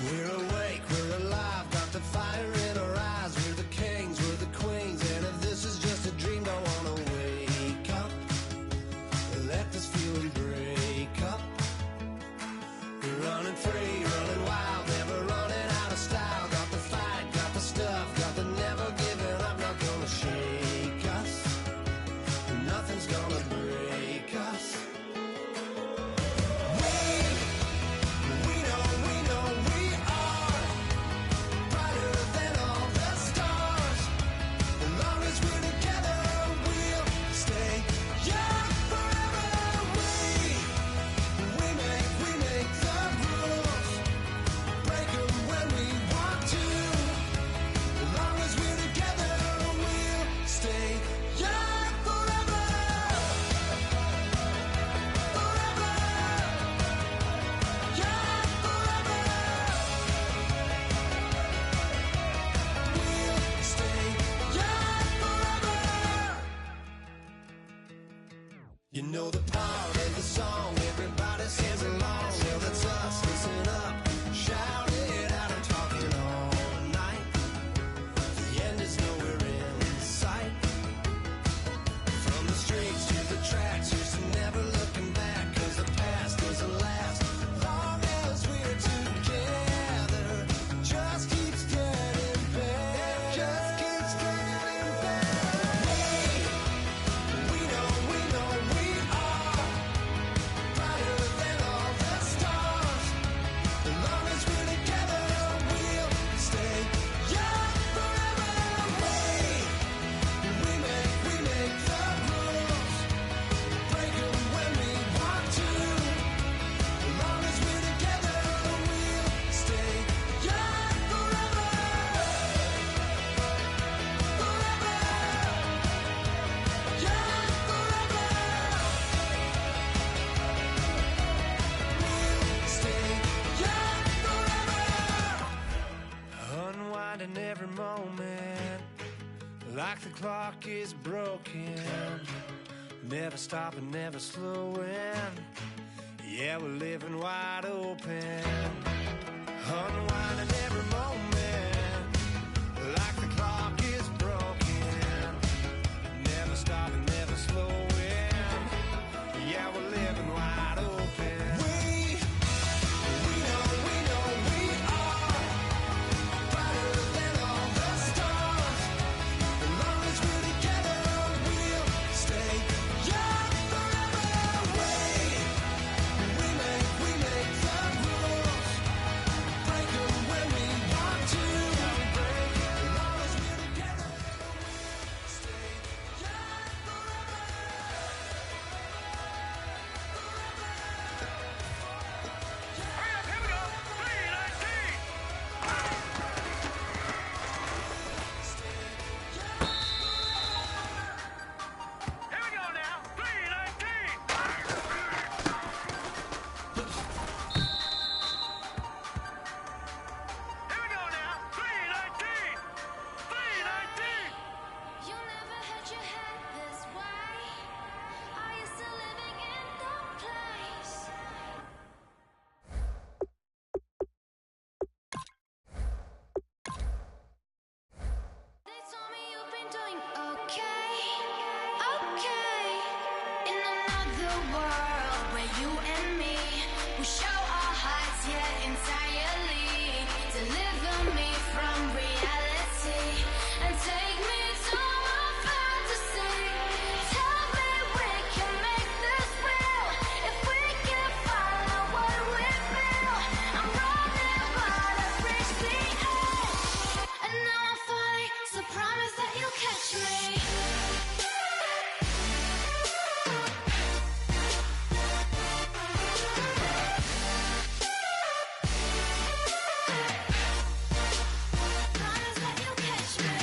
We're awake, we're alive, got the fire in our eyes. We're the kings, we're the queens, and if this is just a dream, don't wanna wake up. Let this feeling break up. We're running free, running wild, never running out of style. Got the fight, got the stuff, got the never giving up. Not gonna shake us, nothing's gonna break us. We know we are brighter than all the stars. As long as we're together, we'll stay young forever. We make the rules, break 'em when we want to. As long as we're together, we'll stay young forever. Forever. Young forever. We'll stay young forever. You know the part of the song, everybody sings along. Well, that's us, listen up, shout it out, I'm talking all night. The end is nowhere in sight. From the streets to the tracks, here's to never looking back. 'Cause the past doesn't last long as we're together. Just keeps getting better. Just keeps getting better. We know we are brighter than all the stars. As long as we're together, we'll stay young forever. We make the rules, break 'em when we want to. As long as we're together, we'll stay young forever. Forever. Young forever. We'll stay young forever. Unwinding every moment, like the clock is broken. Never stopping, never slowing. Yeah, we're living wide open. Unwinding every moment, like the clock is broken. Never stopping, never slowing. Yeah, we're living wide open. We know we are brighter than all the stars. As long as we're together, we'll stay young forever. We make the rules, break 'em when we want to. As long as we're together, we'll stay young forever. Here we go. 319. Here we go now. 319. Here we go now. 319. 319. You never had your head this way. Are you still living in the place? They told me you've been doing okay, okay. In another world where you and me, we show our hearts yet entirely. Deliver me from reality and take me to my fantasy. Tell me we can make this real if we can follow what we feel. I'm running but I've reached the edge, and now I'm falling, so promise that you'll catch me. Promise that you'll catch me.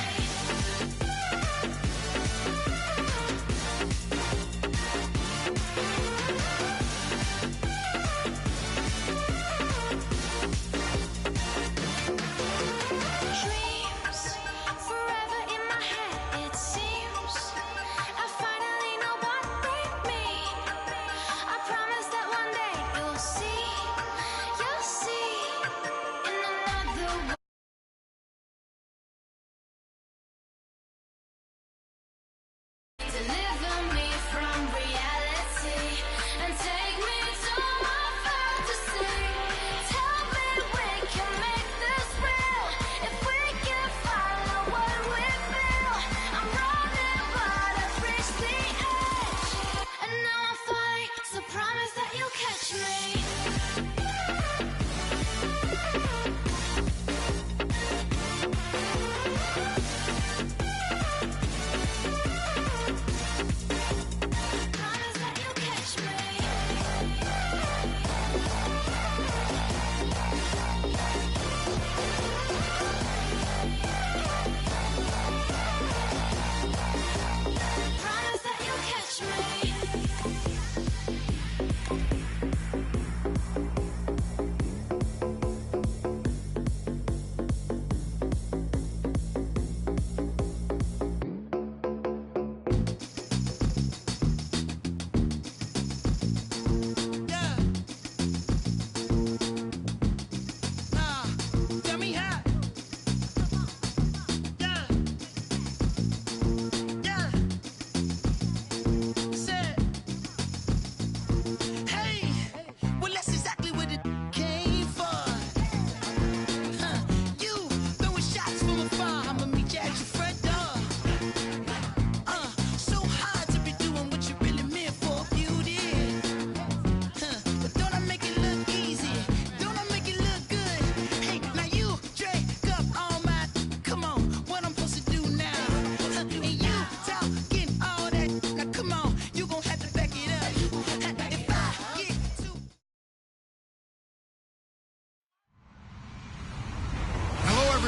Dreams forever in my head, it seems.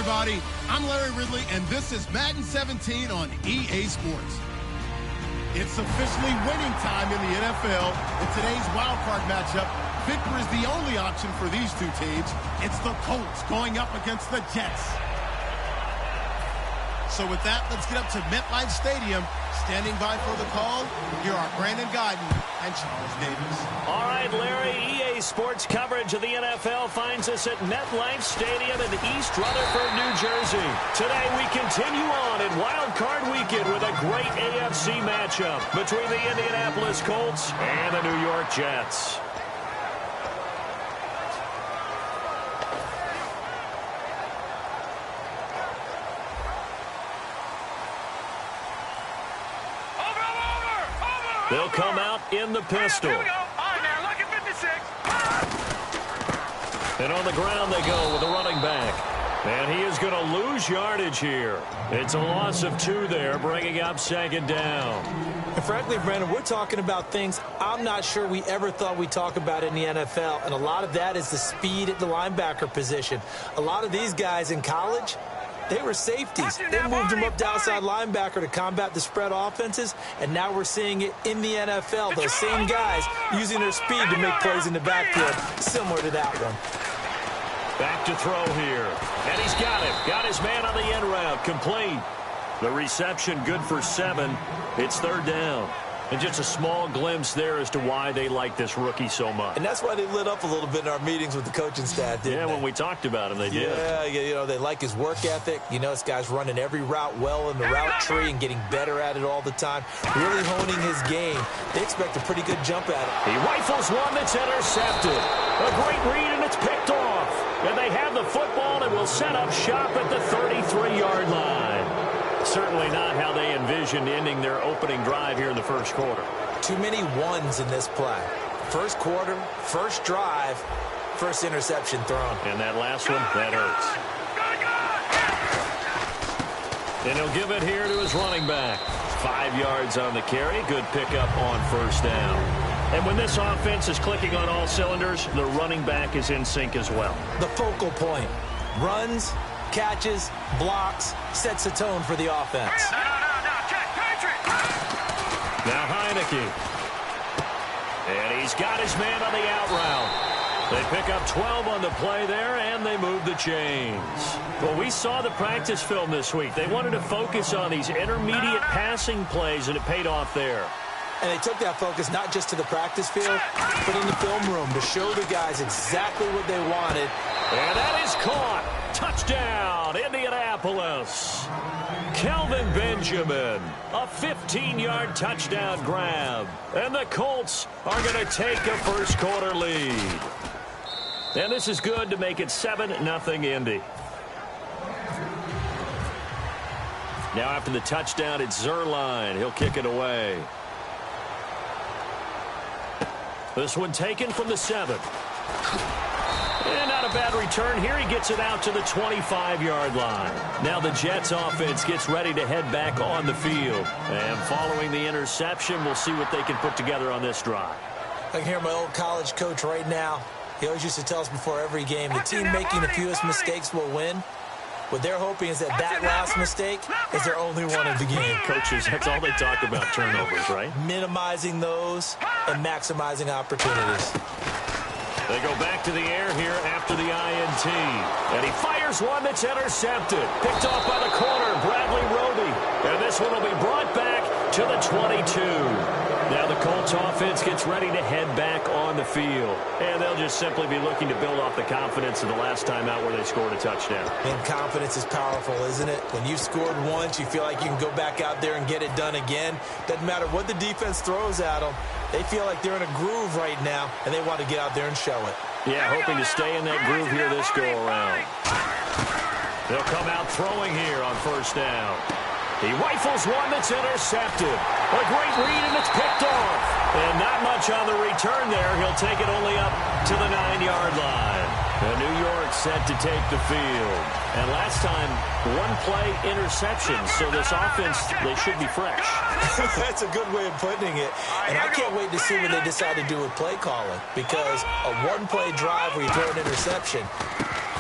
everybody. I'm Larry Ridley, and this is Madden 17 on EA Sports. It's officially winning time in the NFL. In today's wildcard matchup, victory is the only option for these two teams. It's the Colts going up against the Jets. So with that, let's get up to MetLife Stadium. Standing by for the call, here are Brandon Guyton and Charles Davis. All right, Larry, EA Sports coverage of the NFL finds us at MetLife Stadium in East Rutherford, New Jersey. Today we continue on in Wild Card Weekend with a great AFC matchup between the Indianapolis Colts and the New York Jets. They'll come out in the pistol. Here we go. All right, now, look at 56. And on the ground they go with a running back. And he is going to lose yardage here. It's a loss of 2 there, bringing up second down. And frankly, Brandon, we're talking about things I'm not sure we ever thought we'd talk about in the NFL. And a lot of that is the speed at the linebacker position. A lot of these guys in college, they were safeties. They moved them up to outside linebacker to combat the spread offenses, and now we're seeing it in the NFL. Those same guys using their speed to make plays in the backfield, similar to that one. Back to throw here. And he's got him. Got his man on the end route. Complete. The reception good for 7. It's third down. And just a small glimpse there as to why they like this rookie so much. And that's why they lit up a little bit in our meetings with the coaching staff, didn't they? Yeah, when we talked about him, they did. Yeah, you know, they like his work ethic. You know, this guy's running every route well in the route tree and getting better at it all the time, really honing his game. They expect a pretty good jump at it. He rifles one that's intercepted. A great read, and it's picked off. And they have the football and will set up shop at the 33-yard line. Certainly not how they envisioned ending their opening drive here in the first quarter. Too many ones in this play. First quarter, first drive, first interception thrown. And that last one, that hurts. And he'll give it here to his running back. 5 yards on the carry. Good pickup on first down. And when this offense is clicking on all cylinders, the running back is in sync as well. The focal point. Runs, catches, blocks, sets the tone for the offense. Now Heineke. And he's got his man on the out route. They pick up 12 on the play there, and they move the chains. Well, we saw the practice film this week. They wanted to focus on these intermediate passing plays, and it paid off there. And they took that focus not just to the practice field, but in the film room to show the guys exactly what they wanted. And that is caught. Touchdown, Indianapolis. Kelvin Benjamin, a 15-yard touchdown grab. And the Colts are going to take a first quarter lead. And this is good to make it 7-0 Indy. Now after the touchdown, it's Zerline. He'll kick it away. This one taken from the 7. And not a bad return here. He gets it out to the 25-yard line. Now the Jets offense gets ready to head back on the field. And following the interception, we'll see what they can put together on this drive. I can hear my old college coach right now. He always used to tell us before every game, the team making the fewest mistakes will win. What they're hoping is that last mistake is their only one of the game. Coaches, that's all they talk about, turnovers, right? Minimizing those and maximizing opportunities. They go back to the air here after the INT. And he fires one that's intercepted. Picked off by the corner, Bradley Roby. And this one will be brought back to the 22. Now the Colts offense gets ready to head back on the field. And they'll just simply be looking to build off the confidence of the last time out where they scored a touchdown. And confidence is powerful, isn't it? When you've scored once, you feel like you can go back out there and get it done again. Doesn't matter what the defense throws at them. They feel like they're in a groove right now, and they want to get out there and show it. Yeah, hoping to stay in that groove here this go-around. They'll come out throwing here on first down. He rifles one that's intercepted. A great read, and it's picked off. And not much on the return there. He'll take it only up to the 9-yard line. And New York set to take the field. And last time, one-play interception. So this offense, they should be fresh. That's a good way of putting it. And I can't wait to see what they decide to do with play calling. Because a one-play drive where you throw an interception,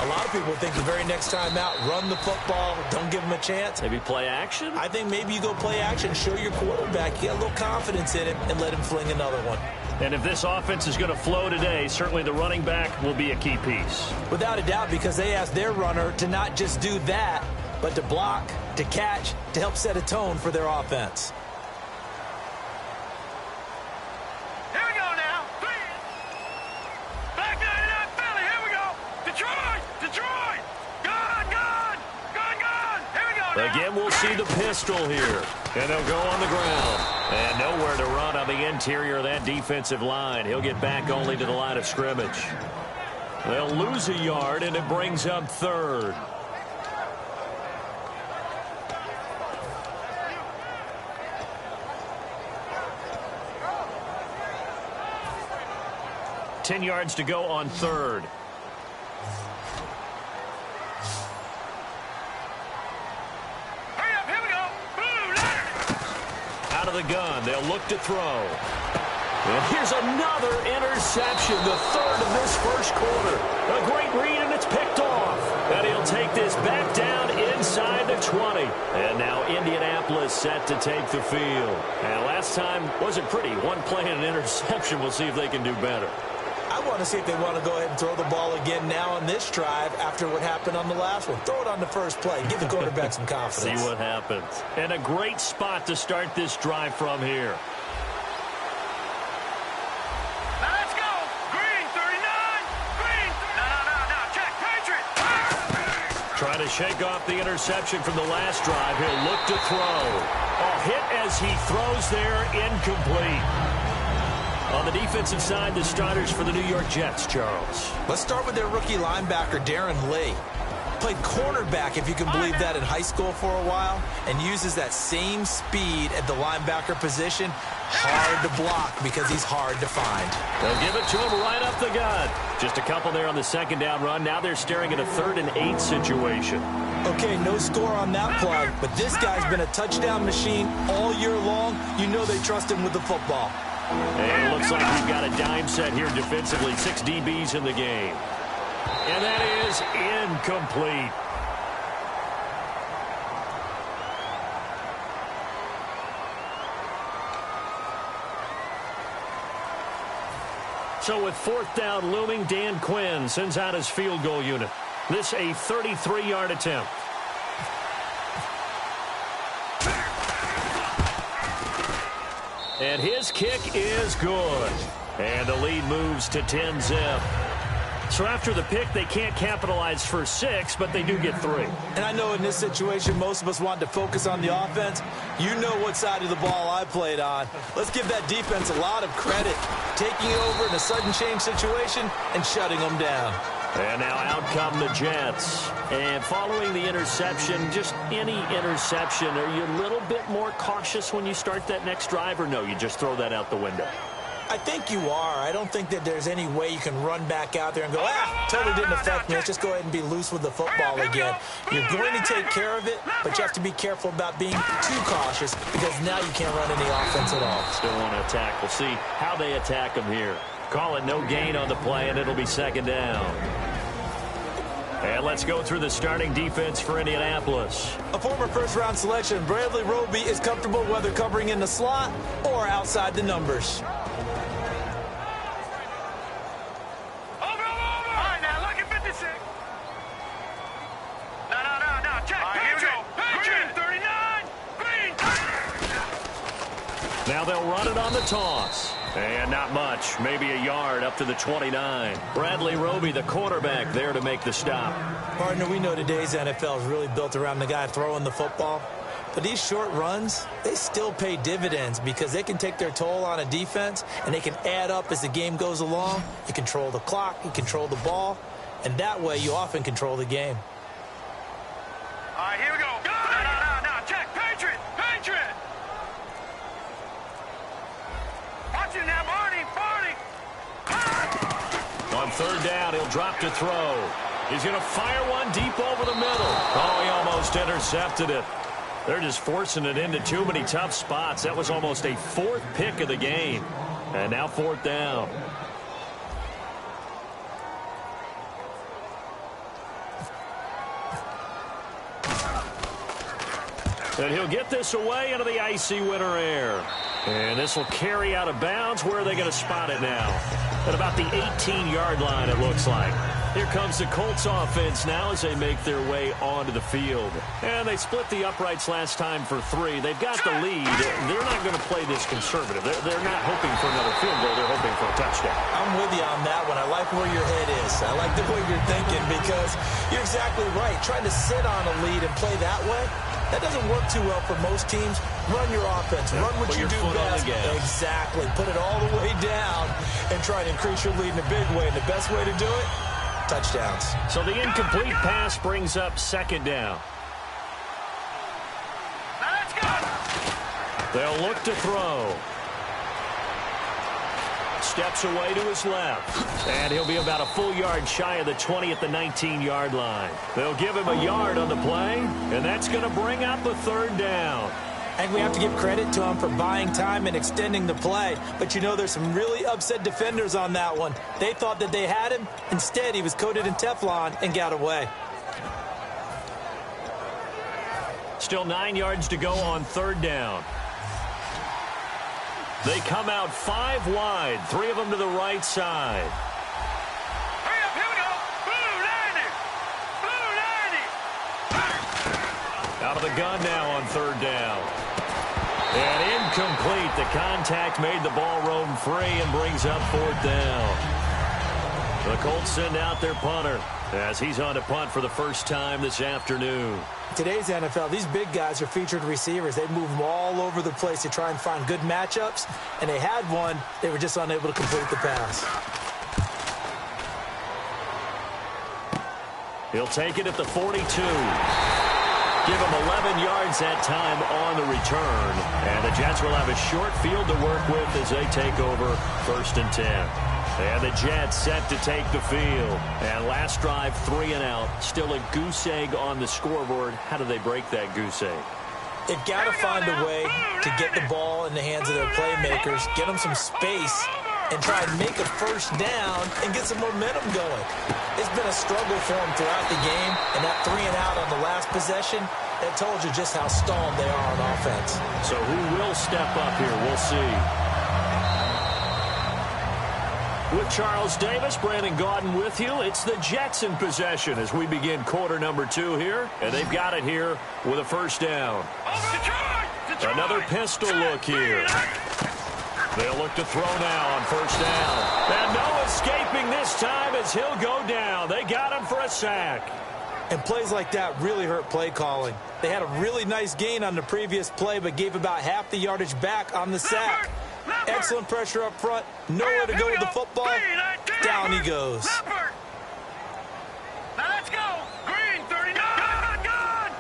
A lot of people think the very next time out, run the football, don't give him a chance. Maybe play action? I think maybe you go play action, show your quarterback, you got a little confidence in him, and let him fling another one. And if this offense is going to flow today, certainly the running back will be a key piece. Without a doubt, because they asked their runner to not just do that, but to block, to catch, to help set a tone for their offense. Here we go now. Back 99 Philly. Here we go. Detroit. Detroit. Gone. Here we go now. Again, we'll see the pistol here. And they'll go on the ground. And nowhere to run on the interior of that defensive line. He'll get back only to the line of scrimmage. They'll lose a yard, and it brings up third. $10 yards to go on third. Hurry up. Here we go. Blue ladder. Out of the gun, they'll look to throw. And here's another interception, the third of this first quarter. A great read, and it's picked off. And he'll take this back down inside the 20. And now Indianapolis set to take the field. And last time wasn't pretty. One play and an interception. We'll see if they can do better. I want to see if they want to go ahead and throw the ball again now on this drive after what happened on the last one. Throw it on the first play. Give the quarterback some confidence. See what happens. And a great spot to start this drive from here. Now let's go. Green 39. Green. No. Check. Patriot. Trying to shake off the interception from the last drive. He'll look to throw. A hit as he throws there, incomplete. On the defensive side, the starters for the New York Jets, Charles. Let's start with their rookie linebacker, Darren Lee. Played cornerback, if you can believe that, in high school for a while, and uses that same speed at the linebacker position. Hard to block because he's hard to find. They'll give it to him right up the gut. Just a couple there on the second down run. Now they're staring at a 3rd and 8 situation. Okay, no score on that play, but this guy's been a touchdown machine all year long. You know they trust him with the football. And it looks like we've got a dime set here defensively. 6 DBs in the game. And that is incomplete. So with 4th down looming, Dan Quinn sends out his field goal unit. This a 33-yard attempt. And his kick is good. And the lead moves to 10-zip. So after the pick, they can't capitalize for 6, but they do get 3. And I know in this situation, most of us want to focus on the offense. You know what side of the ball I played on. Let's give that defense a lot of credit. Taking over in a sudden change situation and shutting them down. And now out come the Jets. And following the interception, just any interception, are you a little bit more cautious when you start that next drive, or no, you just throw that out the window? I think you are. I don't think that there's any way you can run back out there and go, totally didn't affect me. Let's just go ahead and be loose with the football again. You're going to take care of it, but you have to be careful about being too cautious because now you can't run any offense at all. Still want to attack. We'll see how they attack them here. Call it no gain on the play, and it'll be 2nd down. And let's go through the starting defense for Indianapolis. A former first-round selection, Bradley Roby, is comfortable whether covering in the slot or outside the numbers. Over. All right, now look at 56. No. Check. All right, here we go. Green 39. Green. Now they'll run it on the toss. And not much, maybe a yard up to the 29. Bradley Roby, the quarterback, there to make the stop. Partner, we know today's NFL is really built around the guy throwing the football. But these short runs, they still pay dividends because they can take their toll on a defense, and they can add up as the game goes along. You control the clock, you control the ball, and that way you often control the game. All right, here we go. No. Check. Patriot. Watch it now, Barney. On 3rd down, he'll drop to throw. He's going to fire one deep over the middle. Oh, he almost intercepted it. They're just forcing it into too many tough spots. That was almost a 4th pick of the game. And now 4th down. And he'll get this away into the icy winter air. And this will carry out of bounds. Where are they going to spot it now? At about the 18-yard line, it looks like. Here comes the Colts offense now as they make their way onto the field. And they split the uprights last time for 3. They've got the lead. They're not going to play this conservative. They're not hoping for another field goal. They're hoping for a touchdown. I'm with you on that one. I like where your head is. I like the way you're thinking because you're exactly right. Trying to sit on a lead and play that way, that doesn't work too well for most teams. Run your offense. Run what you do best. Exactly. Put it all the way down and try to increase your lead in a big way. And the best way to do it, touchdowns. So the incomplete pass brings up second down. Let's go. They'll look to throw. Steps away to his left. And he'll be about a full yard shy of the 20 at the 19-yard line. They'll give him a yard on the play, and that's going to bring up a third down. I think we have to give credit to him for buying time and extending the play. But, you know, there's some really upset defenders on that one. They thought that they had him. Instead, he was coated in Teflon and got away. Still 9 yards to go on third down. They come out 5 wide, 3 of them to the right side. Hurry up, here we go. Blue 90. Out of the gun now on third down. And incomplete. The contact made the ball roam free and brings up fourth down. The Colts send out their punter as he's on to punt for the first time this afternoon. Today's NFL, these big guys are featured receivers. They move them all over the place to try and find good matchups, and they had one. They were just unable to complete the pass. He'll take it at the 42. Give him 11 yards that time on the return. And the Jets will have a short field to work with as they take over 1st and 10. And the Jets set to take the field. And last drive, 3 and out. Still a goose egg on the scoreboard. How do they break that goose egg? They've got to find a way to get the ball in the hands of their playmakers, get them some space, and try and make a first down and get some momentum going. It's been a struggle for them throughout the game, and that 3 and out on the last possession, that told you just how stalled they are on offense. So who will step up here? We'll see. With Charles Davis, Brandon Gaudin with you. It's the Jets in possession as we begin quarter number 2 here. And they've got it here with a first down. Detroit. Another pistol look here. They'll look to throw now on first down. And no escaping this time as he'll go down. They got him for a sack. And plays like that really hurt play calling. They had a really nice gain on the previous play, but gave about half the yardage back on the sack. Excellent pressure up front. Nowhere to go with the football. Down he goes. Now let's go. Green 39. Gone.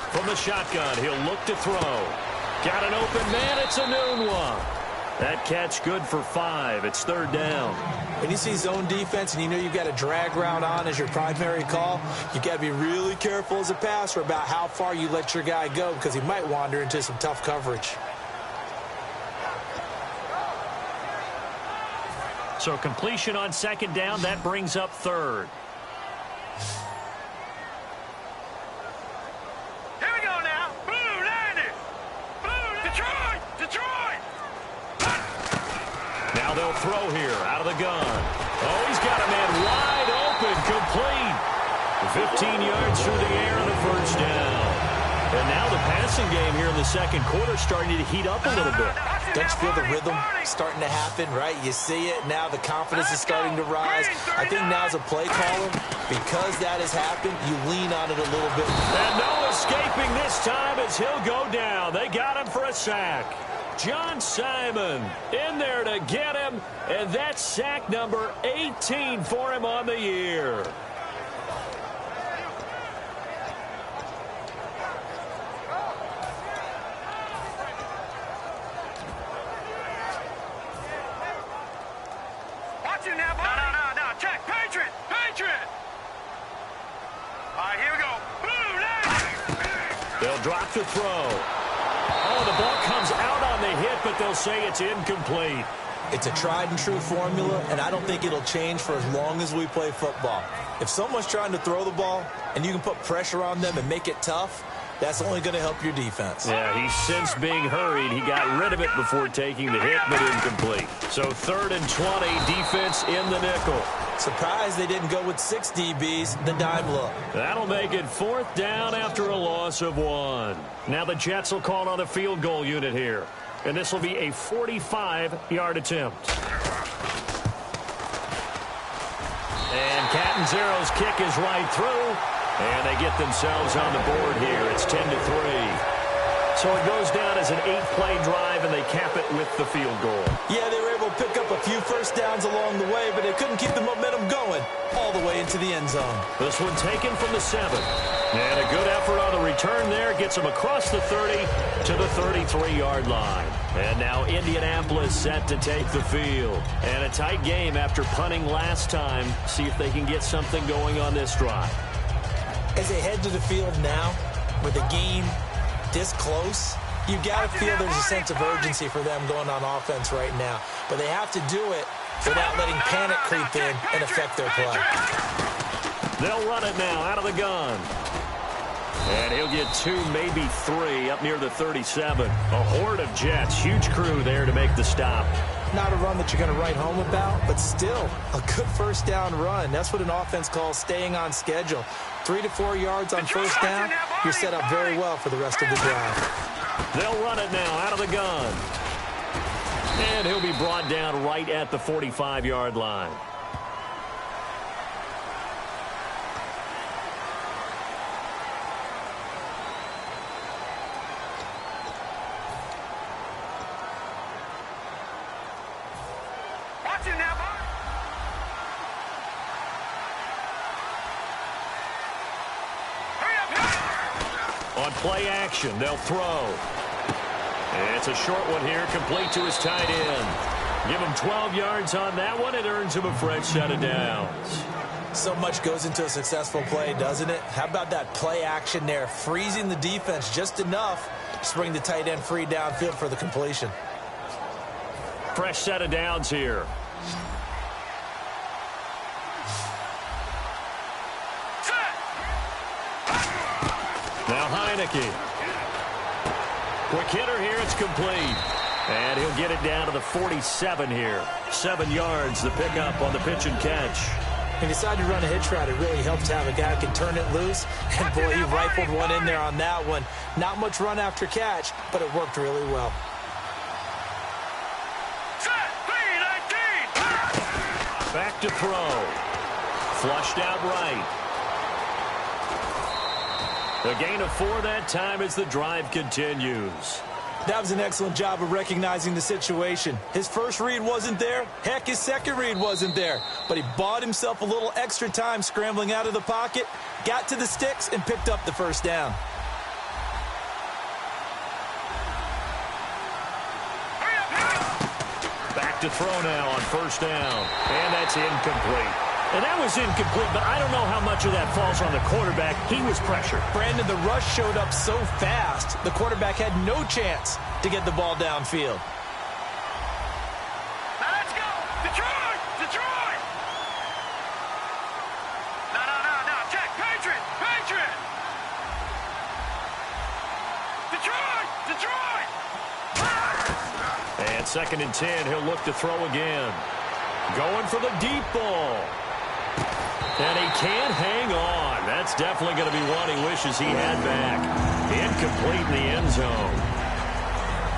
From the shotgun, he'll look to throw. Got an open man. It's a noon one. That catch good for 5. It's third down. When you see zone defense and you know you've got a drag route on as your primary call, you've got to be really careful as a passer about how far you let your guy go because he might wander into some tough coverage. So completion on second down, that brings up third. Here we go now. Blue 90. Blue Detroit. Now they'll throw here out of the gun. Oh, he's got a man wide open, complete. 15 yards through the air and a first down. And now the passing game here in the second quarter starting to heat up a little bit. Don't you feel the rhythm starting to happen, right? You see it. Now the confidence is starting to rise. I think now as a play caller, because that has happened, you lean on it a little bit. And no escaping this time as he'll go down. They got him for a sack. John Simon in there to get him. And that's sack number 18 for him on the year. No. Check. Patriot. All right, here we go. Blue 90. They'll drop to throw. Oh, the ball comes out on the hit, but they'll say it's incomplete. It's a tried-and-true formula, and I don't think it'll change for as long as we play football. If someone's trying to throw the ball and you can put pressure on them and make it tough, that's only going to help your defense. Yeah, he's since being hurried. He got rid of it before taking the hit, but incomplete. So 3rd and 20, defense in the nickel. Surprised they didn't go with 6 DBs, the dime look. That'll make it 4th down after a loss of 1. Now the Jets will call on a field goal unit here. And this will be a 45-yard attempt. And Catanzaro's kick is right through. And they get themselves on the board here. It's 10-3. So it goes down as an 8-play drive, and they cap it with the field goal. Yeah, they were able to pick up a few first downs along the way, but they couldn't keep the momentum going all the way into the end zone. This one taken from the 7. And a good effort on the return there. Gets them across the 30 to the 33-yard line. And now Indianapolis set to take the field. And a tight game after punting last time. See if they can get something going on this drive. As they head to the field now, with the game this close, you got to feel there's a sense of urgency for them going on offense right now. But they have to do it without letting panic creep in and affect their play. They'll run it now out of the gun. And he'll get 2, maybe 3 up near the 37. A horde of Jets. Huge crew there to make the stop. Not a run that you're going to write home about, but still a good first down run. That's what an offense calls staying on schedule. 3 to 4 yards on first down, you're set up very well for the rest of the drive. They'll run it now out of the gun. And he'll be brought down right at the 45-yard line. On play action, they'll throw. And it's a short one here, complete to his tight end. Give him 12 yards on that one. It earns him a fresh set of downs. So much goes into a successful play, doesn't it? How about that play action there, freezing the defense just enough to bring the tight end free downfield for the completion. Fresh set of downs here. Now Heineke. Quick hitter here, it's complete. And he'll get it down to the 47 here. 7 yards, the pickup on the pitch and catch. He decided to run a hitch route. It really helps to have a guy who can turn it loose. And boy, he rifled one in there on that one. Not much run after catch, but it worked really well. Back to throw. Flushed out right. A gain of 4 that time as the drive continues. That was an excellent job of recognizing the situation. His first read wasn't there. Heck, his second read wasn't there. But he bought himself a little extra time scrambling out of the pocket, got to the sticks, and picked up the first down. Back to throw now on first down. And that's incomplete. And that was incomplete, but I don't know how much of that falls on the quarterback. He was pressured. Brandon, the rush showed up so fast, the quarterback had no chance to get the ball downfield. Now let's go! Detroit! Detroit! No, check! Patriot! Patriot! Detroit! Detroit! And 2nd and 10, he'll look to throw again. Going for the deep ball. And he can't hang on. That's definitely going to be one he wishes he had back. Incomplete in the end zone.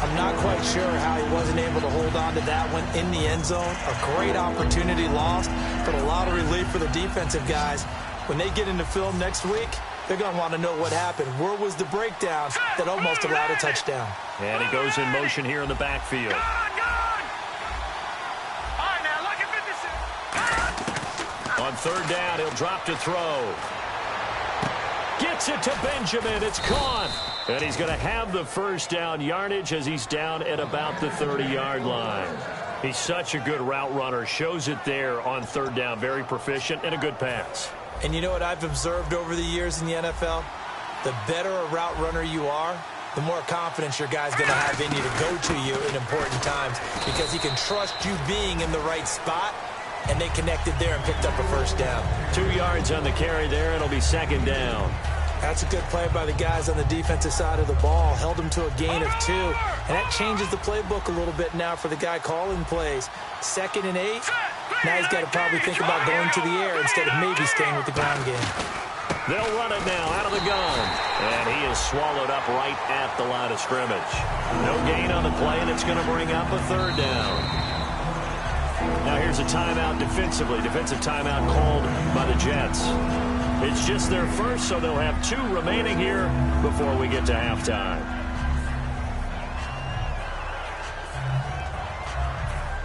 I'm not quite sure how he wasn't able to hold on to that one in the end zone. A great opportunity lost, but a lot of relief for the defensive guys. When they get into film next week, they're going to want to know what happened. Where was the breakdown that almost allowed a touchdown? And he goes in motion here in the backfield. On 3rd down, he'll drop to throw. Gets it to Benjamin. It's caught. And he's going to have the first down yardage as he's down at about the 30-yard line. He's such a good route runner. Shows it there on 3rd down. Very proficient and a good pass. And you know what I've observed over the years in the NFL? The better a route runner you are, the more confidence your guy's going to have in you to go to you in important times because he can trust you being in the right spot, and they connected there and picked up a first down. 2 yards on the carry there. It'll be second down. That's a good play by the guys on the defensive side of the ball. Held them to a gain of 2, and that changes the playbook a little bit now for the guy calling plays. 2nd and 8. Now he's got to probably think about going to the air instead of maybe staying with the ground game. They'll run it now out of the gun. And he is swallowed up right at the line of scrimmage. No gain on the play, and it's going to bring up a 3rd down. Now here's a timeout defensively. Defensive timeout called by the Jets. It's just their first, so they'll have 2 remaining here before we get to halftime.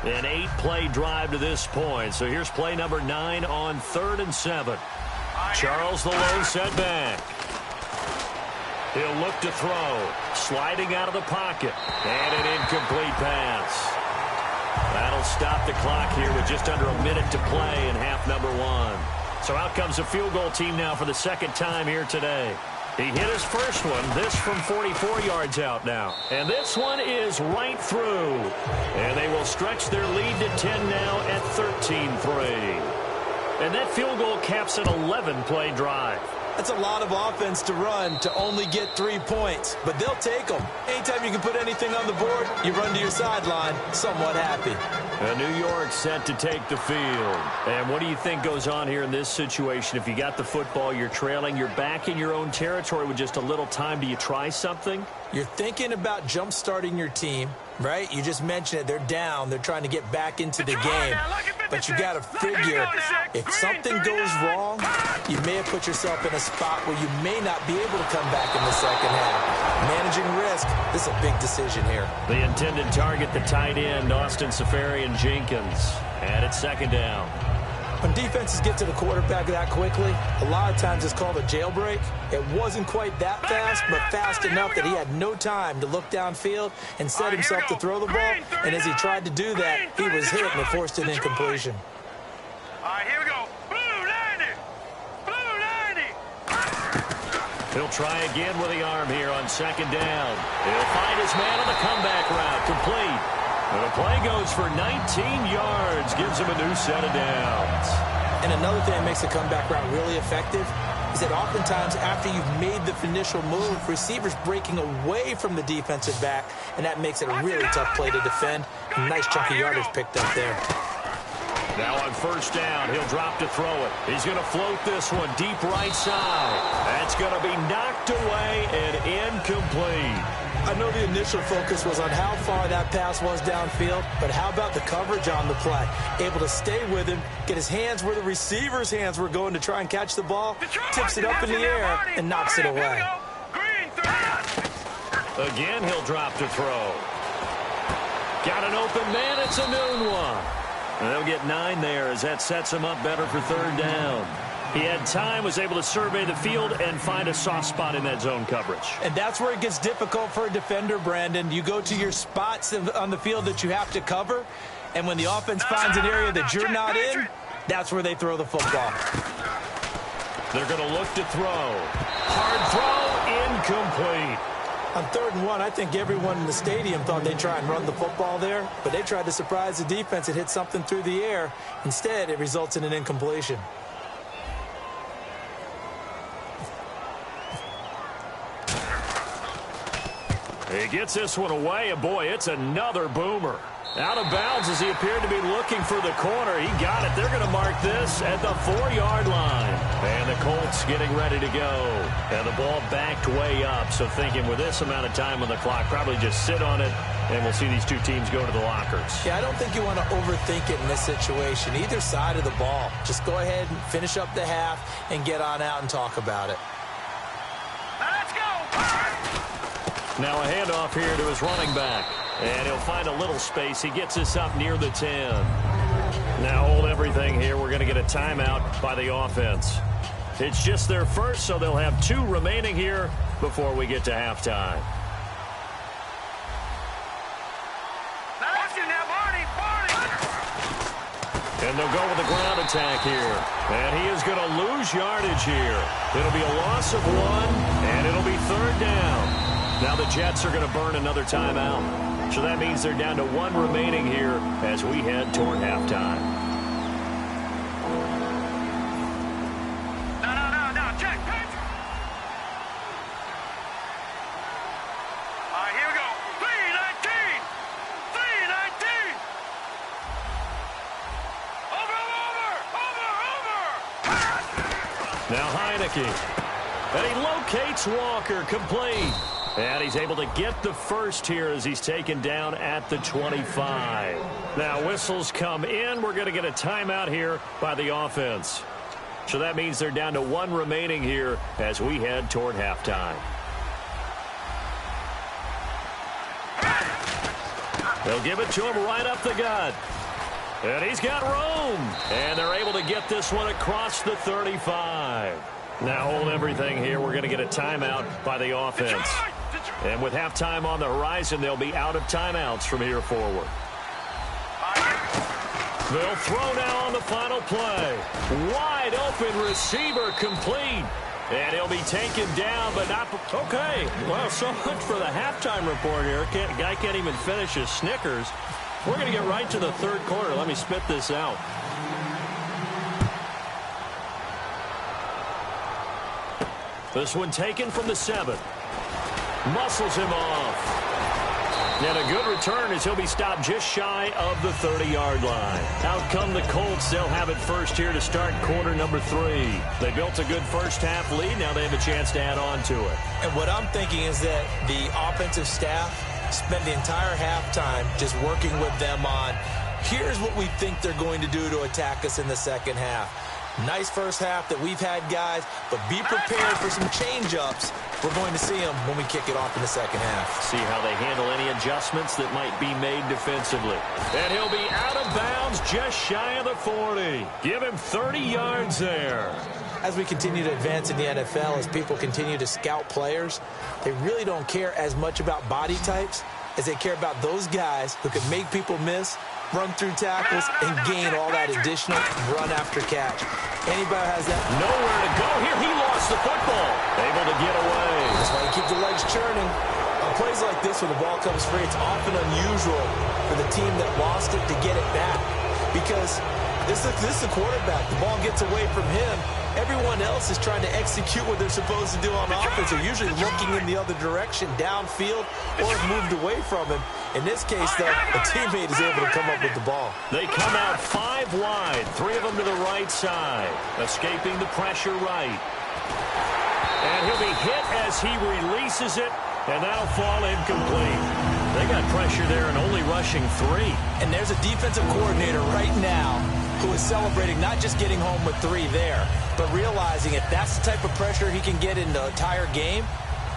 An 8-play drive to this point. So here's play number 9 on 3rd and 7. Charles the low setback. He'll look to throw. Sliding out of the pocket. And an incomplete pass. That'll stop the clock here with just under a minute to play in half number 1. So out comes a field goal team now for the 2nd time here today. He hit his first one, this from 44 yards out now. And this one is right through. And they will stretch their lead to 10 now at 13-3. And that field goal caps an 11-play drive. That's a lot of offense to run to only get 3 points, but they'll take them. Anytime you can put anything on the board, you run to your sideline somewhat happy. And New York set to take the field. And what do you think goes on here in this situation? If you got the football, you're trailing, you're back in your own territory with just a little time. Do you try something? You're thinking about jump-starting your team, right? You just mentioned it. They're down. They're trying to get back into the game. But you got to figure, if something goes wrong, you may have put yourself in a spot where you may not be able to come back in the second half. Managing risk, this is a big decision here. The intended target, the tight end, Austin Seferian-Jenkins. And it's 2nd down. When defenses get to the quarterback that quickly, a lot of times it's called a jailbreak. It wasn't quite that fast, but fast enough that he had no time to look downfield and set himself to throw the ball. And as he tried to do that, he was hit and it forced an incompletion. All right, here we go. Blue 90. Blue 90. He'll try again with the arm here on 2nd down. He'll find his man on the comeback route, complete. And the play goes for 19 yards, gives him a new set of downs. And another thing that makes the comeback route really effective is that oftentimes after you've made the initial move, receivers breaking away from the defensive back, and that makes it a really tough play to defend. A nice chunk of yardage picked up there. Now on 1st down, he'll drop to throw it. He's going to float this one deep right side. That's going to be knocked away and incomplete. I know the initial focus was on how far that pass was downfield, but how about the coverage on the play? Able to stay with him, get his hands where the receiver's hands were going to try and catch the ball, tips it up in the air, and knocks it away. Again, he'll drop to throw. Got an open man, it's a noon one. And they'll get 9 there as that sets him up better for 3rd down. He had time, was able to survey the field and find a soft spot in that zone coverage. And that's where it gets difficult for a defender, Brandon. You go to your spots on the field that you have to cover, and when the offense finds an area that you're not in, that's where they throw the football. They're going to look to throw. Hard throw, incomplete. On 3rd and 1, I think everyone in the stadium thought they'd try and run the football there, but they tried to surprise the defense and hit something through the air. Instead, it results in an incompletion. He gets this one away, and boy, it's another boomer. Out of bounds as he appeared to be looking for the corner. He got it. They're going to mark this at the 4-yard line. And the Colts getting ready to go. And the ball backed way up. So thinking with this amount of time on the clock, probably just sit on it, and we'll see these two teams go to the lockers. Yeah, I don't think you want to overthink it in this situation. Either side of the ball. Just go ahead and finish up the half and get on out and talk about it. Let's go. Now a handoff here to his running back. And he'll find a little space. He gets this up near the 10. Now hold everything here. We're going to get a timeout by the offense. It's just their first, so they'll have 2 remaining here before we get to halftime. And they'll go with the ground attack here. And he is going to lose yardage here. It'll be a loss of 1, and it'll be 3rd down. Now the Jets are going to burn another timeout. So that means they're down to 1 remaining here as we head toward halftime. No, check. All right, here we go. 319. 319. Over. Now Heineke. And he locates Walker, complete. And he's able to get the first here as he's taken down at the 25. Now whistles come in. We're going to get a timeout here by the offense. So that means they're down to 1 remaining here as we head toward halftime. They'll give it to him right up the gut. And he's got room. And they're able to get this one across the 35. Now hold everything here. We're going to get a timeout by the offense. And with halftime on the horizon, they'll be out of timeouts from here forward. They'll throw now on the final play. Wide open receiver complete. And he'll be taken down, but not... Okay, well, so much for the halftime report here. Guy can't even finish his Snickers. We're going to get right to the third quarter. Let me spit this out. This one taken from the 7. Muscles him off. And a good return as he'll be stopped just shy of the 30-yard line. Out come the Colts. They'll have it first here to start quarter number 3. They built a good first-half lead. Now they have a chance to add on to it. And what I'm thinking is that the offensive staff spent the entire halftime just working with them on, here's what we think they're going to do to attack us in the second half. Nice first half that we've had, guys, but be prepared for some change-ups. We're going to see them when we kick it off in the second half. See how they handle any adjustments that might be made defensively. And he'll be out of bounds just shy of the 40. Give him 30 yards there. As we continue to advance in the NFL, as people continue to scout players, they really don't care as much about body types as they care about those guys who can make people miss, run through tackles, and gain all that additional run after catch. Anybody has that? Nowhere to go here. He lost the football. Able to get away. That's why you keep the legs churning. On plays like this where the ball comes free, it's often unusual for the team that lost it to get it back. Because this is the quarterback. The ball gets away from him. Everyone else is trying to execute what they're supposed to do on offense. They're usually looking in the other direction, downfield, or have moved away from him. In this case, though, a teammate is able to come up with the ball. They come out 5 wide, 3 of them to the right side, escaping the pressure right. And he'll be hit as he releases it, and that'll fall incomplete. They got pressure there and only rushing 3. And there's a defensive coordinator right now who is celebrating not just getting home with 3 there, but realizing if that's the type of pressure he can get in the entire game,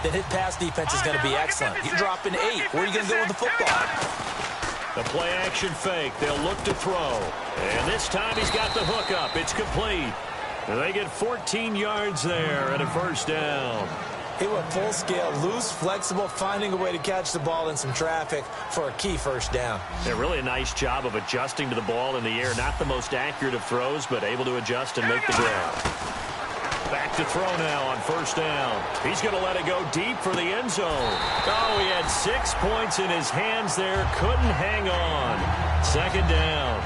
then his pass defense is going to be excellent. You're dropping 8. Where are you going to go with the football? The play-action fake. They'll look to throw. And this time he's got the hook up. It's complete. They get 14 yards there and a first down. He went full scale, loose, flexible, finding a way to catch the ball in some traffic for a key first down. Yeah, really a nice job of adjusting to the ball in the air. Not the most accurate of throws, but able to adjust and make the grab. Back to throw now on first down. He's going to let it go deep for the end zone. Oh, he had 6 points in his hands there. Couldn't hang on. Second down.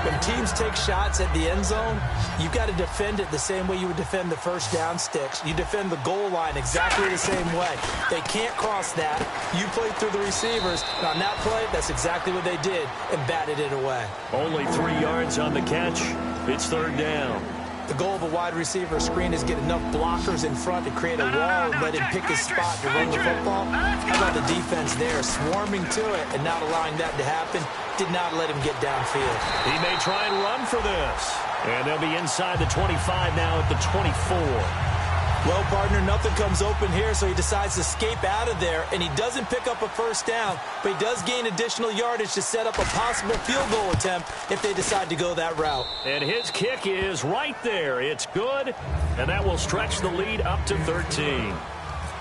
When teams take shots at the end zone, you've got to defend it the same way you would defend the first down sticks. You defend the goal line exactly the same way. They can't cross that. You play through the receivers. And on that play, that's exactly what they did and batted it away. Only 3 yards on the catch. It's third down. The goal of a wide receiver screen is get enough blockers in front to create a wall and let him pick his spot to run the football. How about the defense there, swarming to it and not allowing that to happen? Did not let him get downfield. He may try and run for this. And they'll be inside the 25 now at the 24. Well, partner, nothing comes open here, so he decides to escape out of there, and he doesn't pick up a first down, but he does gain additional yardage to set up a possible field goal attempt if they decide to go that route. And his kick is right there. It's good, and that will stretch the lead up to 13.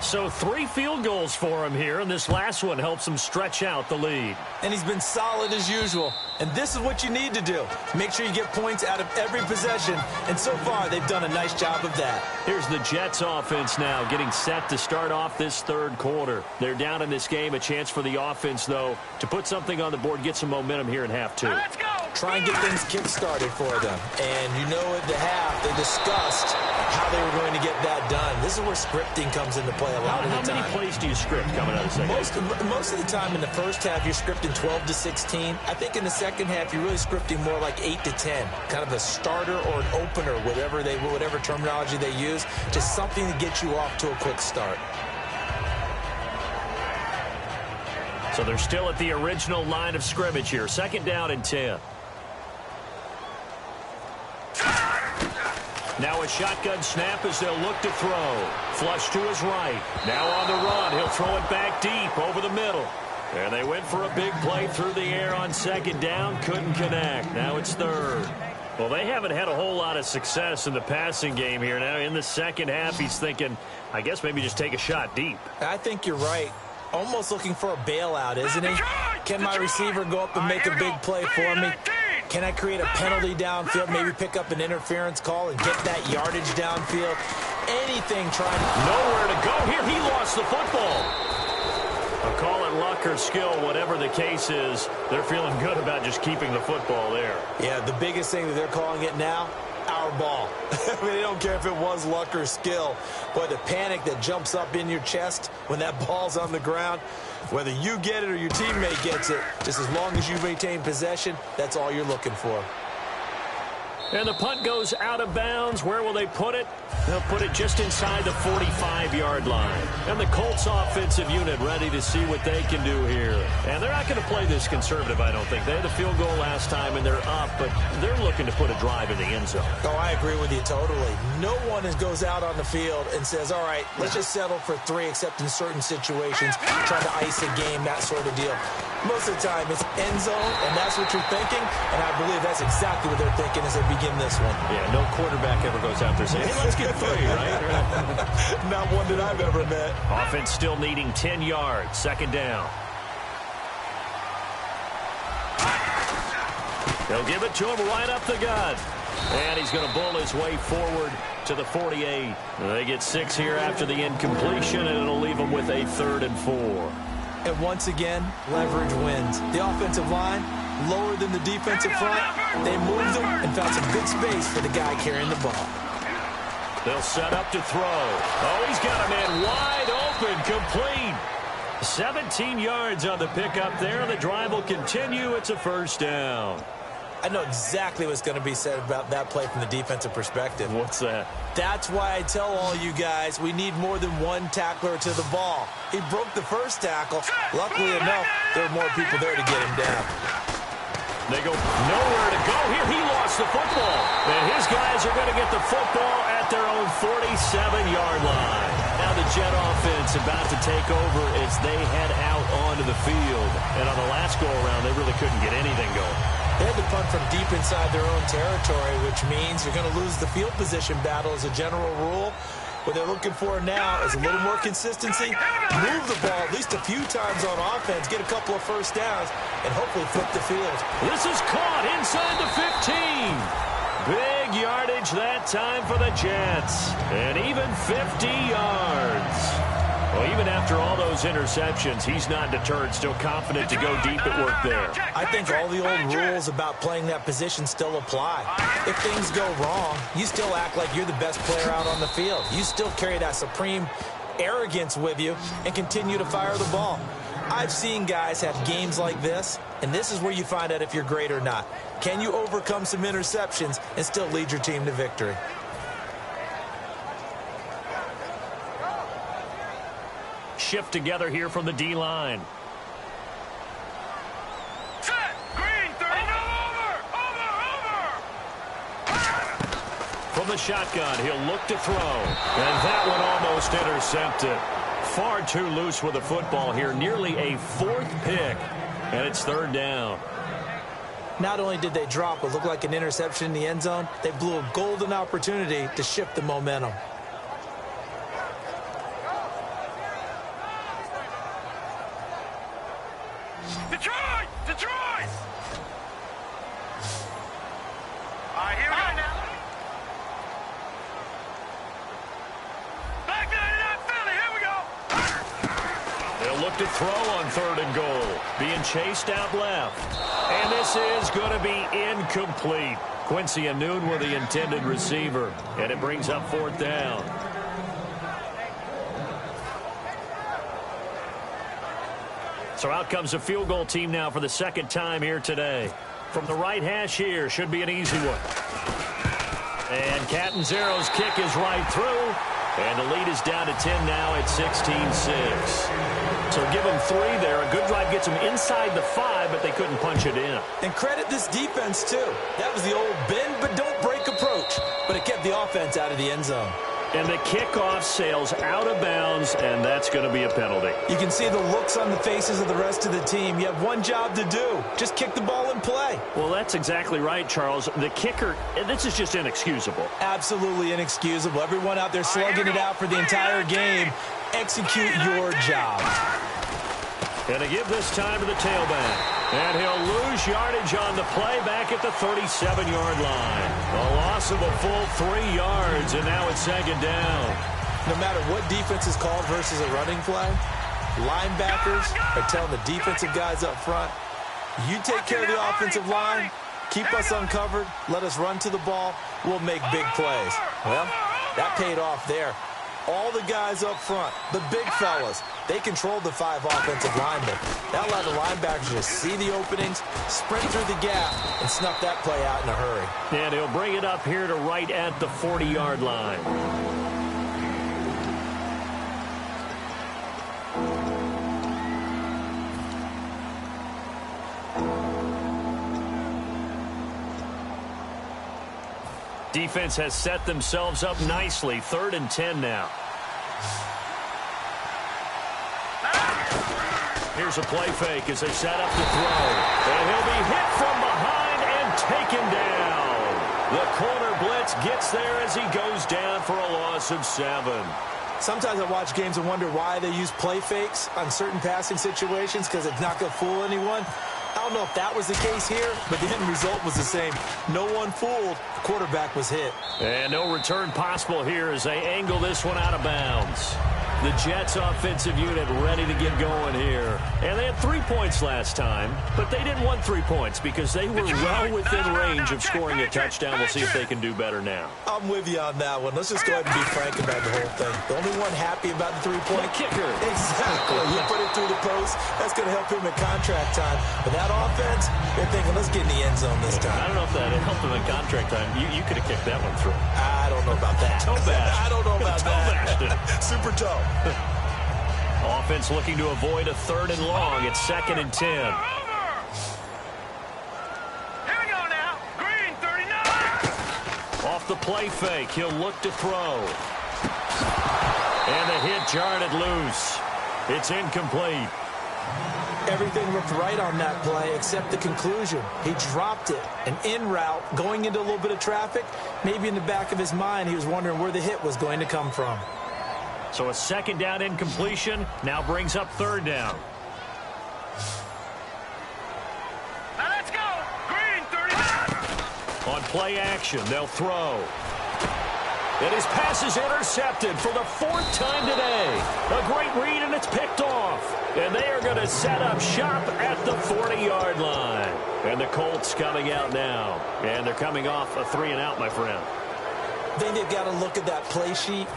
So 3 field goals for him here, and this last one helps him stretch out the lead. And he's been solid as usual. And this is what you need to do. Make sure you get points out of every possession. And so far, they've done a nice job of that. Here's the Jets offense now getting set to start off this third quarter. They're down in this game. A chance for the offense, though, to put something on the board, get some momentum here in half 2. Let's go. Try and get things kick-started for them. And you know at the half, they discussed how they were going to get that done. This is where scripting comes into play a lot of the time. How many plays do you script coming out of the second? Most of the time in the first half, you're scripting 12 to 16. I think in the second half, you're really scripting more like 8 to 10. Kind of a starter or an opener, whatever terminology they use. Just something to get you off to a quick start. So they're still at the original line of scrimmage here. 2nd down and 10. Now a shotgun snap as they'll look to throw. Flush to his right. Now on the run. He'll throw it back deep over the middle. And they went for a big play through the air on 2nd down. Couldn't connect. Now it's 3rd. Well, they haven't had a whole lot of success in the passing game here. Now in the second half, he's thinking, I guess maybe just take a shot deep. I think you're right. Almost looking for a bailout, isn't he? Can my receiver go up and make a big play for me? Can I create a penalty downfield, maybe pick up an interference call and get that yardage downfield? Anything trying. Nowhere to go here. He lost the football. I'll call it luck or skill, whatever the case is. They're feeling good about just keeping the football there. Yeah, the biggest thing that they're calling it now, our ball. I mean, they don't care if it was luck or skill. Boy, the panic that jumps up in your chest when that ball's on the ground, whether you get it or your teammate gets it, just as long as you maintain possession, that's all you're looking for. And the punt goes out of bounds. Where will they put it? They'll put it just inside the 45-yard line. And the Colts offensive unit ready to see what they can do here. And they're not going to play this conservative, I don't think. They had the field goal last time, and they're up, but they're looking to put a drive in the end zone. Oh, I agree with you totally. No one goes out on the field and says, all right, let's just settle for 3, except in certain situations, try to ice a game, that sort of deal. Most of the time, it's end zone, and that's what you're thinking, and I believe that's exactly what they're thinking as they begin this one. Yeah, no quarterback ever goes out there saying, hey, let's get 3, right? Not one that I've ever met. Offense still needing 10 yards. 2nd down. They'll give it to him right up the gut. And he's going to bull his way forward to the 48. They get 6 here after the incompletion, and it'll leave them with a 3rd and 4. And once again, leverage wins. The offensive line, lower than the defensive front. They moved them and found some good space for the guy carrying the ball. They'll set up to throw. Oh, he's got a man wide open, complete. 17 yards on the pickup there. The drive will continue. It's a 1st down. I know exactly what's going to be said about that play from the defensive perspective. What's that? That's why I tell all you guys we need more than one tackler to the ball. He broke the first tackle. Luckily enough, there were more people there to get him down. They go nowhere to go here. He lost the football. And his guys are going to get the football at their own 47-yard line. Now the Jet offense about to take over as they head out onto the field. And on the last go-around, they really couldn't get anything going. They had to punt from deep inside their own territory, which means you're going to lose the field position battle as a general rule. What they're looking for now is a little more consistency, move the ball at least a few times on offense, get a couple of 1st downs, and hopefully flip the field. This is caught inside the 15. Big yardage that time for the Jets. And even 50 yards. Well, even after all those interceptions, he's not deterred, still confident to go deep at work there. I think all the old rules about playing that position still apply. If things go wrong, you still act like you're the best player out on the field. You still carry that supreme arrogance with you and continue to fire the ball. I've seen guys have games like this, and this is where you find out if you're great or not. Can you overcome some interceptions and still lead your team to victory? Shift together here from the D-line. Set. Green. 30. Over. From the shotgun, he'll look to throw. And that one almost intercepted. Far too loose with the football here. Nearly a 4th pick. And it's 3rd down. Not only did they drop what looked like an interception in the end zone, they blew a golden opportunity to shift the momentum. Detroit! Detroit! All right, here we go now. Back 99 Philly, here we go. They'll look to throw on 3rd and goal. Being chased out left. And this is going to be incomplete. Quincy Anoon with the intended receiver. And it brings up 4th down. So out comes a field goal team now for the 2nd time here today. From the right hash here, should be an easy one. And Catanzaro's kick is right through. And the lead is down to 10 now at 16-6. So give them 3 there. A good drive gets them inside the 5, but they couldn't punch it in. And credit this defense, too. That was the old bend but don't break approach. But it kept the offense out of the end zone. And the kickoff sails out of bounds, and that's going to be a penalty. You can see the looks on the faces of the rest of the team. You have one job to do. Just kick the ball and play. Well, that's exactly right, Charles. The kicker, this is just inexcusable. Absolutely inexcusable. Everyone out there slugging it out for the entire game. Execute your job. And to give this time to the tailback. And he'll lose yardage on the play back at the 37-yard line. A loss of a full 3 yards, and now it's 2nd down. No matter what defense is called versus a running play, linebackers are telling the defensive guys up front, you take care of the offensive line, keep us uncovered, let us run to the ball, we'll make big plays. Well, that paid off there. All the guys up front, the big fellas, they controlled the 5 offensive linemen. That allowed the linebackers to see the openings, sprint through the gap, and snuff that play out in a hurry. And he'll bring it up here to right at the 40-yard line. Defense has set themselves up nicely. 3rd and 10 now. Here's a play fake as they set up to throw. And he'll be hit from behind and taken down. The corner blitz gets there as he goes down for a loss of 7. Sometimes I watch games and wonder why they use play fakes on certain passing situations because it's not going to fool anyone. I don't know if that was the case here, but the end result was the same. No one fooled. The quarterback was hit. And no return possible here as they angle this one out of bounds. The Jets offensive unit ready to get going here. And they had 3 points last time, but they didn't want 3 points because they were well within range of scoring a touchdown. We'll see if they can do better now. I'm with you on that one. Let's just go ahead and be frank about the whole thing. The only one happy about the 3-point kicker. Exactly. You put it through the post. That's going to help him in contract time. But that offense, they're thinking, let's get in the end zone this time. I don't know if that helped him in contract time. You could have kicked that one through. I don't know about that. Toe bash. I don't know about that. Super toe. Offense looking to avoid a 3rd and long. It's 2nd and 10. Here we go now. Green 39. Off the play fake, he'll look to throw. And the hit jarred it loose. It's incomplete. Everything looked right on that play except the conclusion. He dropped it. An in route, going into a little bit of traffic. Maybe in the back of his mind, he was wondering where the hit was going to come from. So a 2nd down incompletion now brings up 3rd down. Now let's go. Green 39. On play action, they'll throw. And his pass is intercepted for the 4th time today. A great read, and it's picked off. And they are going to set up shop at the 40-yard line. And the Colts coming out now. And they're coming off a 3-and-out, my friend. I think they've got to look at that play sheet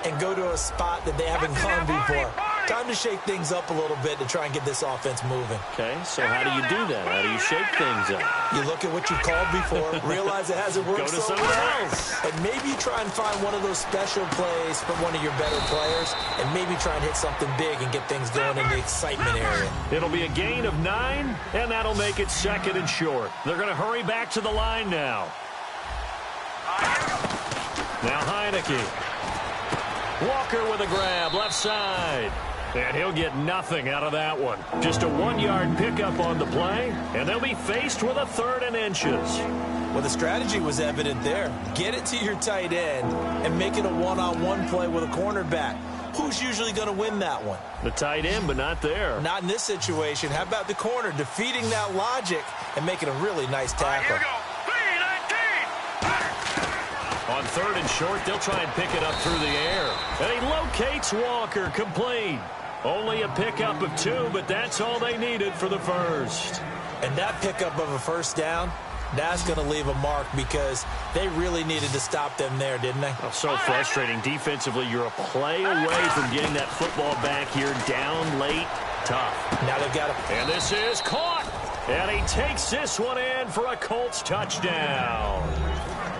and go to a spot that they haven't gone before. Time to shake things up a little bit to try and get this offense moving. Okay, so how do you do that? How do you shake things up? You look at what you've called before, realize it hasn't worked Go to so someone well, else. and maybe try and find one of those special plays from one of your better players, and maybe try and hit something big and get things going in the excitement area. It'll be a gain of 9, and that'll make it 2nd and short. They're going to hurry back to the line now. Now Heineke. Walker with a grab, left side. And he'll get nothing out of that one. Just a 1-yard pickup on the play, and they'll be faced with a 3rd and inches. Well, the strategy was evident there. Get it to your tight end and make it a one-on-one play with a cornerback. Who's usually going to win that one? The tight end, but not there. Not in this situation. How about the corner defeating that logic and making a really nice tackle? Here we go. 3-19. On third and short, they'll try and pick it up through the air. And he locates Walker, complete. Only a pickup of 2, but that's all they needed for the first. And that pickup of a first down, that's going to leave a mark because they really needed to stop them there, didn't they? Oh, so frustrating. Defensively, you're a play away from getting that football back here. Down late, tough. Now they've got to... And this is caught. And he takes this one in for a Colts touchdown.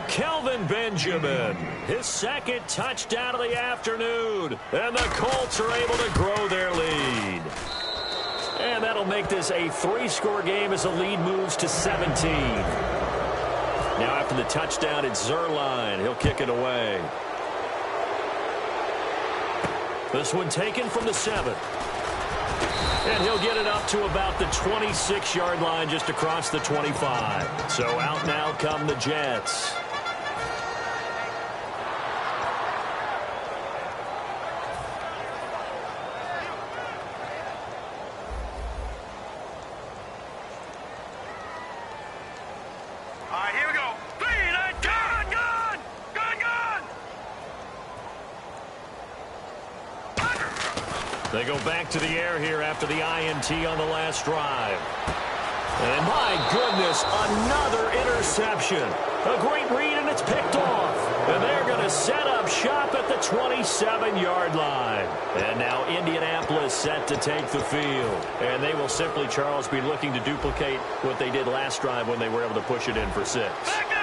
Kelvin Benjamin, his second touchdown of the afternoon. And the Colts are able to grow their lead. And that'll make this a 3-score game as the lead moves to 17. Now after the touchdown, it's Zerline. He'll kick it away. This one taken from the 7. And he'll get it up to about the 26-yard line just across the 25. So out now come the Jets. They go back to the air here after the INT on the last drive. And my goodness, another interception. A great read, and it's picked off. And they're going to set up shop at the 27-yard line. And now Indianapolis set to take the field. And they will simply, Charles, be looking to duplicate what they did last drive when they were able to push it in for 6.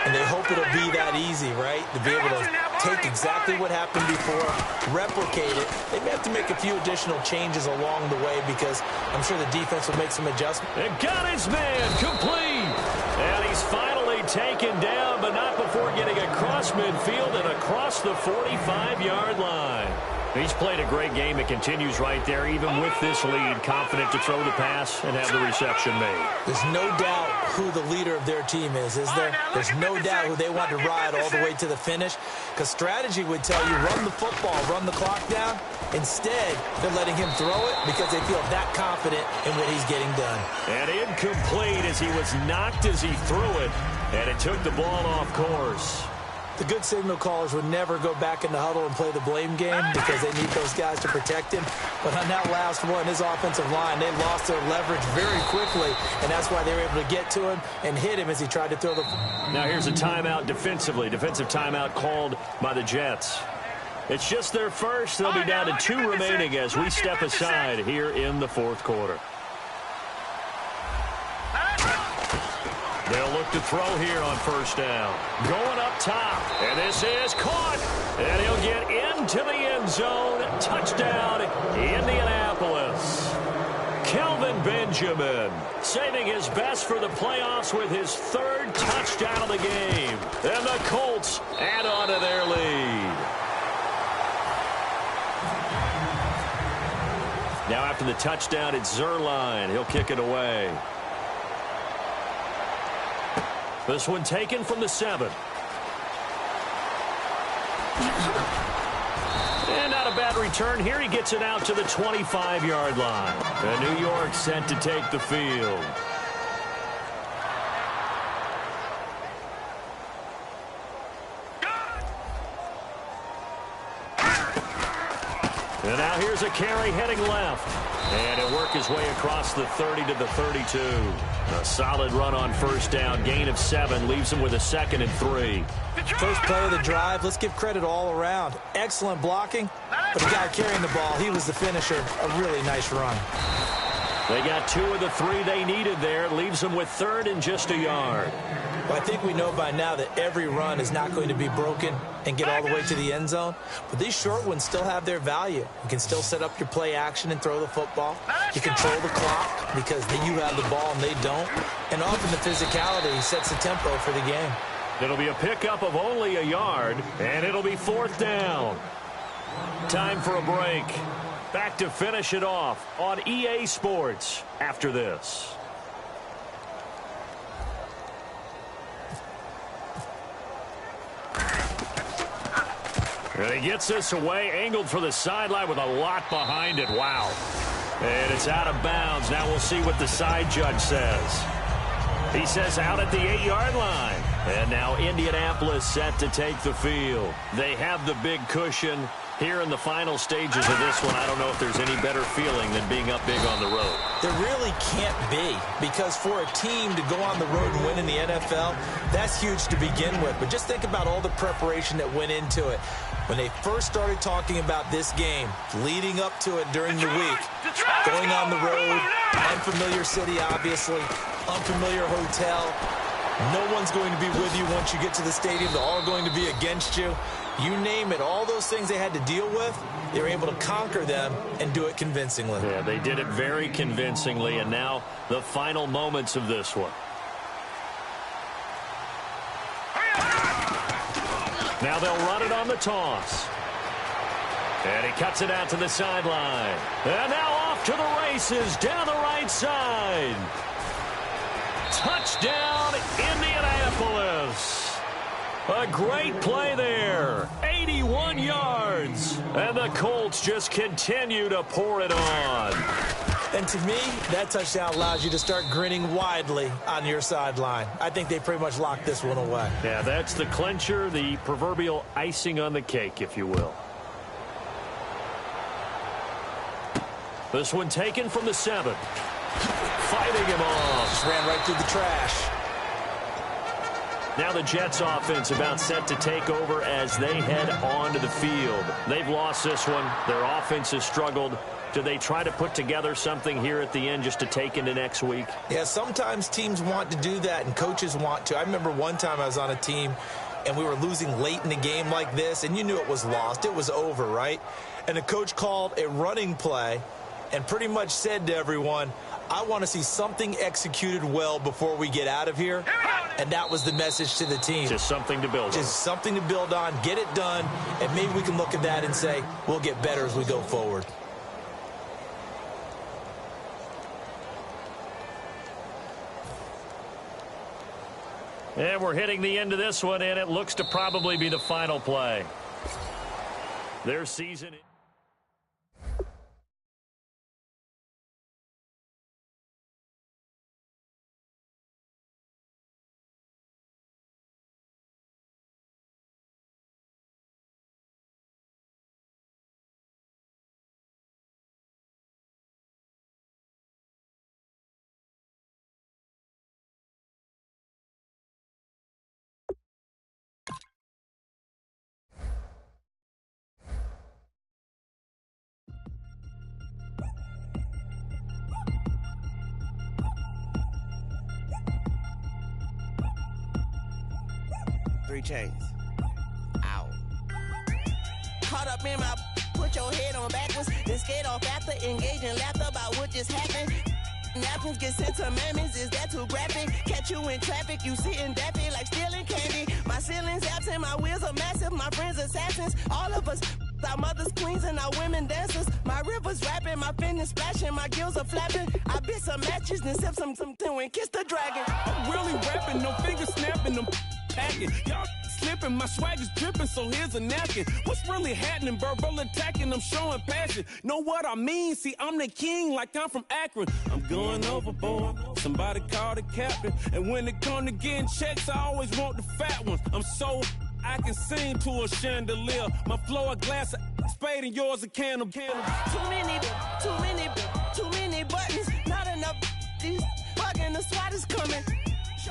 And they hope it'll be that easy, right? To be able to take exactly what happened before, replicate it. They may have to make a few additional changes along the way because I'm sure the defense will make some adjustments. And got his man complete. And he's finally taken down, but not before getting across midfield and across the 45-yard line. He's played a great game. It continues right there, even with this lead, confident to throw the pass and have the reception made. There's no doubt who the leader of their team is there? There's no doubt who they want to ride all the way to the finish, because strategy would tell you run the football, run the clock down. Instead, they're letting him throw it because they feel that confident in what he's getting done. And incomplete as he was knocked as he threw it, and it took the ball off course. The good signal callers would never go back in the huddle and play the blame game because they need those guys to protect him. But on that last one, his offensive line, they lost their leverage very quickly, and that's why they were able to get to him and hit him as he tried to throw the... Now here's a timeout defensively. Defensive timeout called by the Jets. It's just their first. They'll be down to 2 remaining as we step aside here in the 4th quarter. They'll look to throw here on first down. Going up top. And this is caught. And he'll get into the end zone. Touchdown, Indianapolis. Kelvin Benjamin saving his best for the playoffs with his 3rd touchdown of the game. And the Colts add on to their lead. Now after the touchdown, it's Zerline. He'll kick it away. This one taken from the 7. And not a bad return here. He gets it out to the 25-yard line. And New York set to take the field. And now here's a carry heading left. And he'll work his way across the 30 to the 32. A solid run on first down. Gain of 7 leaves him with a 2nd and 3. First play of the drive, let's give credit all around. Excellent blocking, but the guy carrying the ball, he was the finisher. A really nice run. They got 2 of the 3 they needed there. It leaves them with 3rd and just a yard. Well, I think we know by now that every run is not going to be broken and get all the way to the end zone. But these short ones still have their value. You can still set up your play action and throw the football. You control the clock because you have the ball and they don't. And often the physicality sets the tempo for the game. It'll be a pickup of only a yard, and it'll be 4th down. Time for a break. Back to finish it off on EA Sports after this. And he gets this away, angled for the sideline with a lot behind it. Wow. And it's out of bounds. Now we'll see what the side judge says. He says out at the 8-yard line. And now Indianapolis set to take the field. They have the big cushion. Here in the final stages of this one, I don't know if there's any better feeling than being up big on the road. There really can't be, because for a team to go on the road and win in the NFL, that's huge to begin with. But just think about all the preparation that went into it. When they first started talking about this game, leading up to it during the week, going on the road, unfamiliar city, obviously, unfamiliar hotel. No one's going to be with you once you get to the stadium. They're all going to be against you. You name it, all those things they had to deal with, they were able to conquer them and do it convincingly. Yeah, they did it very convincingly, and now the final moments of this one. Now they'll run it on the toss. And he cuts it out to the sideline. And now off to the races down the right side. Touchdown, Indianapolis. A great play there. 81 yards. And the Colts just continue to pour it on. And to me, that touchdown allows you to start grinning widely on your sideline. I think they pretty much locked this one away. Yeah, that's the clincher, the proverbial icing on the cake, if you will. This one taken from the 7. Fighting him off. Just ran right through the trash. Now the Jets offense about set to take over as they head onto the field. They've lost this one. Their offense has struggled. Do they try to put together something here at the end just to take into next week? Yeah, sometimes teams want to do that and coaches want to. I remember one time I was on a team and we were losing late in the game like this, and you knew it was lost. It was over, right? And the coach called a running play and pretty much said to everyone, I want to see something executed well before we get out of here. And that was the message to the team. Just something to build on. Just something to build on, get it done, and maybe we can look at that and say, we'll get better as we go forward. And we're hitting the end of this one, and it looks to probably be the final play. Their season... Three chains. Ow. Caught up in my, put your head on backwards, then skate off after, engage in laughter about what just happened. Napkins get sent to mammies, is that too graphic? Catch you in traffic, you sitting daffy like stealing candy. My ceiling's absent, my wheels are massive, my friends assassins. All of us, our mothers queens and our women dancers. My rivers rapping, my fingers splashing, my gills are flapping. I bit some matches, then sip some and kiss the dragon. I'm really rapping, no fingers snapping, them packing. Y'all slipping, my swag is dripping, so here's a napkin. What's really happening? Verbal attacking, I'm showing passion. Know what I mean? See, I'm the king like I'm from Akron. I'm going overboard, somebody call the captain. And when it come to getting checks, I always want the fat ones. I'm so I can sing to a chandelier. My flow a glass of spade and yours a can of candle. Too many buttons, not enough. These fucking the SWAT is coming.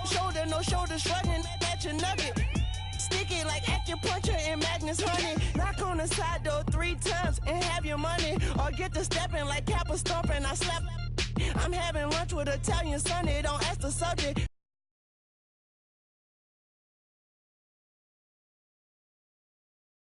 Shoulder, no shoulder, shrugging at your nugget. Sticky like acupuncture and Magnus honey. Knock on the side door 3 times and have your money. Or get to stepping like Kappa stomping. I slap. I'm having lunch with Italian Sunday. Don't ask the subject.